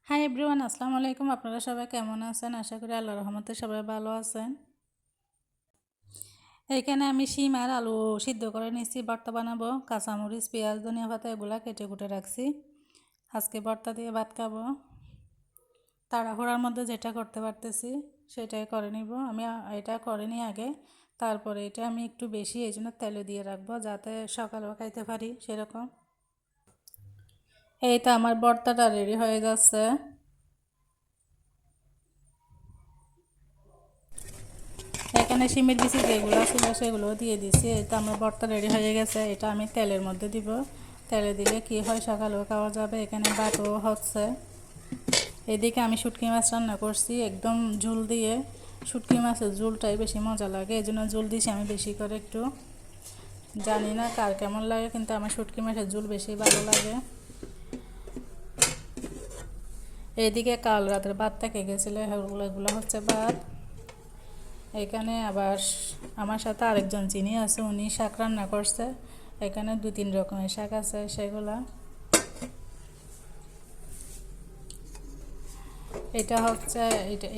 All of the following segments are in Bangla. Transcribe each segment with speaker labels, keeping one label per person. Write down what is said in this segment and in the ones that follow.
Speaker 1: হাই এভরিওয়ান, আসসালামু আলাইকুম। আপনারা সবাই কেমন আছেন? আশা করি আল্লাহর রহমতে সবাই ভালো আছেন। এইখানে আমি শিম আর আলু সিদ্ধ করে নিচ্ছি, ভর্তা বানাবো। কাঁচামরিচ, পেঁয়াজ, ধনিয়া পাতা এগুলা কেটে কুটে রাখছি। আজকে ভর্তা দিয়ে ভাত খাবো। তাড়াহুড়ার মধ্যে যেটা করতে পারতেছি সেটাই করে নিব। আমি এটা করে নিই আগে, তারপরে এটা আমি একটু বেশি এই জন্য তেলে দিয়ে রাখবো যাতে সকালেও খাইতে পারি সেরকম। এই তো আমার ভর্তাটা রেডি হয়ে যাচ্ছে। এখানে শিমের বিচি যেগুলো ছিল সেগুলো দিয়ে দিছি। এটা আমার ভর্তা রেডি হয়ে গেছে। এটা আমি তেলের মধ্যে দিব। তেলে দিলে কি হয়, সকালেও খাওয়া যাবে। এখানে ভাতও হচ্ছে। এদিকে আমি শুটকি মাছ রান্না করছি একদম ঝোল দিয়ে। শুটকি মাছের ঝোলটাই বেশি মজা লাগে, এই জন্য ঝোল দিছি আমি বেশি করে একটু। জানি না কার কেমন লাগে, কিন্তু আমার শুটকি মাছের ঝোল বেশি ভালো লাগে। এইদিকে কাল রাতের ভাত থেকে গেছিলো, এগুলো হচ্ছে ভাত। এখানে আবার আমার সাথে আরেকজন চিনি আছে, উনি শাক রান্না করছে। এখানে 2-3 রকমের শাক আছে সেগুলা। এটা হচ্ছে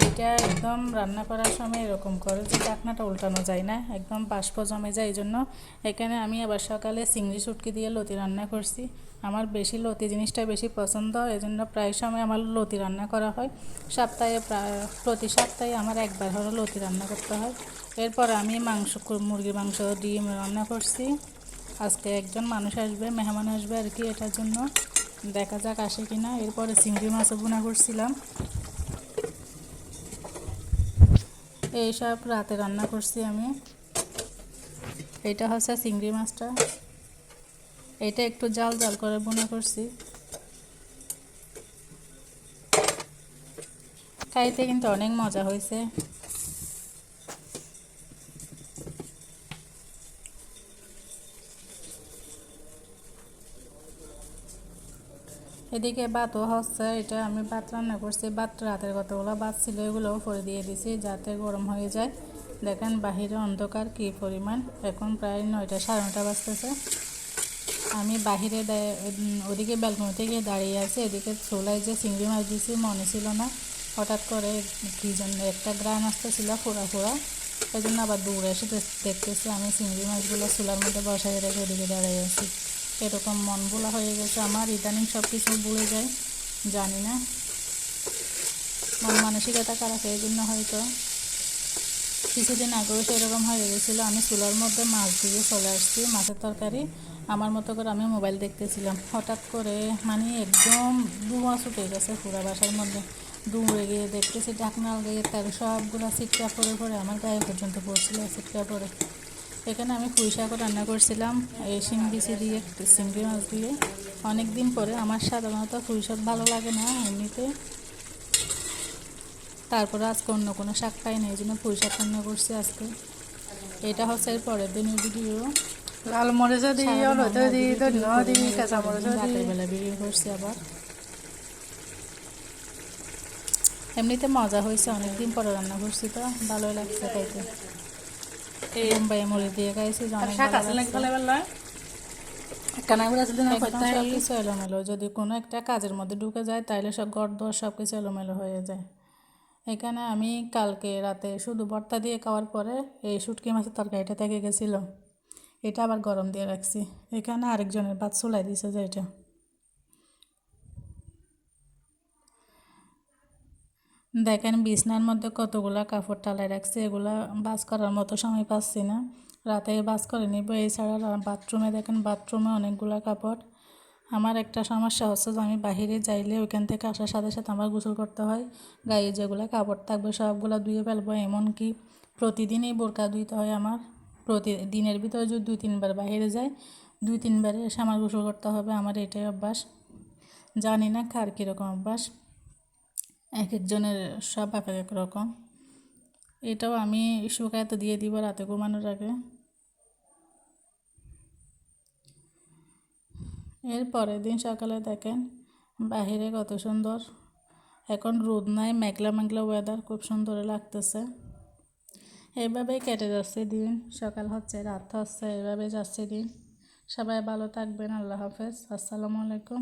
Speaker 1: এটা একদম রান্না করার সময় এরকম করে যে ঢাকনাটা উল্টানো যায় না, একদম বাষ্প জমে যায়। এই জন্য এখানে আমি আবার সকালে চিংড়ি শুটকি দিয়ে লতি রান্না করছি। আমার বেশি লতি জিনিসটা বেশি পছন্দ, এই জন্য প্রায় সময় আমার লতি রান্না করা হয়। প্রতি সপ্তাহে আমার একবার হলো লতি রান্না করতে হয়। এরপর আমি মুরগির মাংস, ডিম রান্না করছি। আজকে একজন মানুষ আসবে, মেহমান আসবে আর কি, এটার জন্য দেখা যাক আসে কিনা। এরপরে চিংড়ি মাছও ভুনা করছিলাম। এইসব রাতে রান্না করছি আমি। এটা হচ্ছে চিংড়ি মাছটা, এটা একটু জাল জাল করে ভুনা করছি। খাইতে কিন্তু অনেক মজা হয়েছে। এদিকে ভাতও হচ্ছে। এটা আমি ভাত রান্না করছি। ভাত রাতের কতগুলো ভাত ছিল এগুলোও পরে দিয়ে দিছি যাতে গরম হয়ে যায়। দেখেন বাহিরে অন্ধকার কী পরিমাণ, এখন প্রায় 9টা, সাড়ে 9টা বাজতেছে। আমি বাহিরে ওদিকে ব্যালকনিতে গিয়ে দাঁড়িয়ে আছি। এদিকে চুলায় যে চিংড়ি মাছ দিয়েছি মনে ছিল না, হঠাৎ করে কী জন্য একটা গ্রান আসতেছিল ফোড়া ফোড়া। ওই জন্য আবার দৌড়ে এসে দেখতেছি আমি চিংড়ি মাছগুলো চুলার মধ্যে বসাই রেখে ওদিকে দাঁড়িয়ে আছি। এরকম মন ভোলা হয়ে গেছে আমার, ইদানিং সব কিছু ভুলে যায়, জানি না মন মানসিকতা খারাপ, এই জন্য হয়তো। কিছুদিন আগেও সেরকম হয়ে গেছিলো, আমি চুলার মধ্যে মাছ দিয়ে চলে আসছি, মাছের তরকারি আমার মতো করে আমি মোবাইল দেখতেছিলাম। হঠাৎ করে মানে একদম ধোঁয়া ছুটে গেছে পুরো বাসার মধ্যে। দৌড়ে গিয়ে দেখতেছি ঢাকনা গিয়ে তেল সবগুলো ছিটকা পরে পরে আমার গায়ে পর্যন্ত পড়ছিল, ছিটকা পরে। এখানে আমি পুঁই শাকও রান্না করছিলাম এই শিম বিচি দিয়ে, চিংড়ি মাছ দিয়ে। অনেক দিন পরে, আমার সাধারণত পুঁই শাক ভালো লাগে না এমনিতে, তারপরে আজকে অন্য কোনো শাক পাই না, এই জন্য পুঁই শাক রান্না করছি আজকে। এটা হচ্ছে এর পরের দিনের ভিডিও।
Speaker 2: লাল মরিচ দিই, হলুদ দিই, ধনিয়া দিই, কাঁচা মরিচ
Speaker 1: রাতের
Speaker 2: দিই।
Speaker 1: বেলা ভিডিও করছি আবার। এমনিতে মজা হয়েছে, অনেকদিন পরে রান্না করছি তো ভালোই লাগছে খাইতে। বোম্বাই মরিচ দিয়ে খাইছি, অনেক
Speaker 2: শাক
Speaker 1: ভালো
Speaker 2: আছে নাকি
Speaker 1: লাগছে।
Speaker 2: ফেলে বেলা কানাগুড়া আছে না
Speaker 1: একদম
Speaker 2: করতে
Speaker 1: সব কিছু এলোমেলো, যদি কোনো একটা কাজের মধ্যে ঢুকে যায় তাহলে সব গড়দড় সব কিছু এলোমেলো হয়ে যায়। এখানে আমি কালকে রাতে শুধু ভর্তা দিয়ে খাওয়ার পরে এই শুটকি মাছের তরকারিটা থেকে গেছিলো, এটা আবার গরম দিয়ে রাখছি। এখানে আরেকজনের ভাত চুলাই দিছে যে এটা। দেখেন বিছনার মধ্যে কতগুলা কাপড় টালাই রাখছে, এগুলা বাস করার মতো সময় পাচ্ছি না, রাতে বাস করে নিব। এছাড়া বাথরুমে দেখেন, বাথরুমে অনেকগুলা কাপড়। আমার একটা সমস্যা হচ্ছে যে আমি বাহিরে যাইলে ওইখান থেকে আসার সাথে সাথে আমার গোসল করতে হয়। গায়ে যেগুলো কাপড় থাকবে সবগুলো ধুয়ে ফেলবো, এমনকি প্রতিদিনই বোরকা ধুইতে হয় আমার। প্রতিদিনের ভিতরে যদি 2-3 বার বাইরে যায়, 2-3 বারে এসে আমার গোসল করতে হবে। আমার এটাই অভ্যাস, জানি না কার কীরকম অভ্যাস, এক একজনের সব এক এক রকম। এটাও আমি শুকাতে দিয়ে দিব রাতে ঘুমানোর আগে। এর পরের দিন সকালে দেখেন বাহিরে কত সুন্দর, এখন রোদ নাই, মেঘলা মেঘলা ওয়েদার, খুব সুন্দর লাগতেছে। এইভাবেই কেটে যাচ্ছে দিন, সকাল হচ্ছে রাত হচ্ছে, এইভাবে যাচ্ছে দিন। সবাই ভালো থাকবেন, আল্লাহ হাফেজ, আসসালামু আলাইকুম।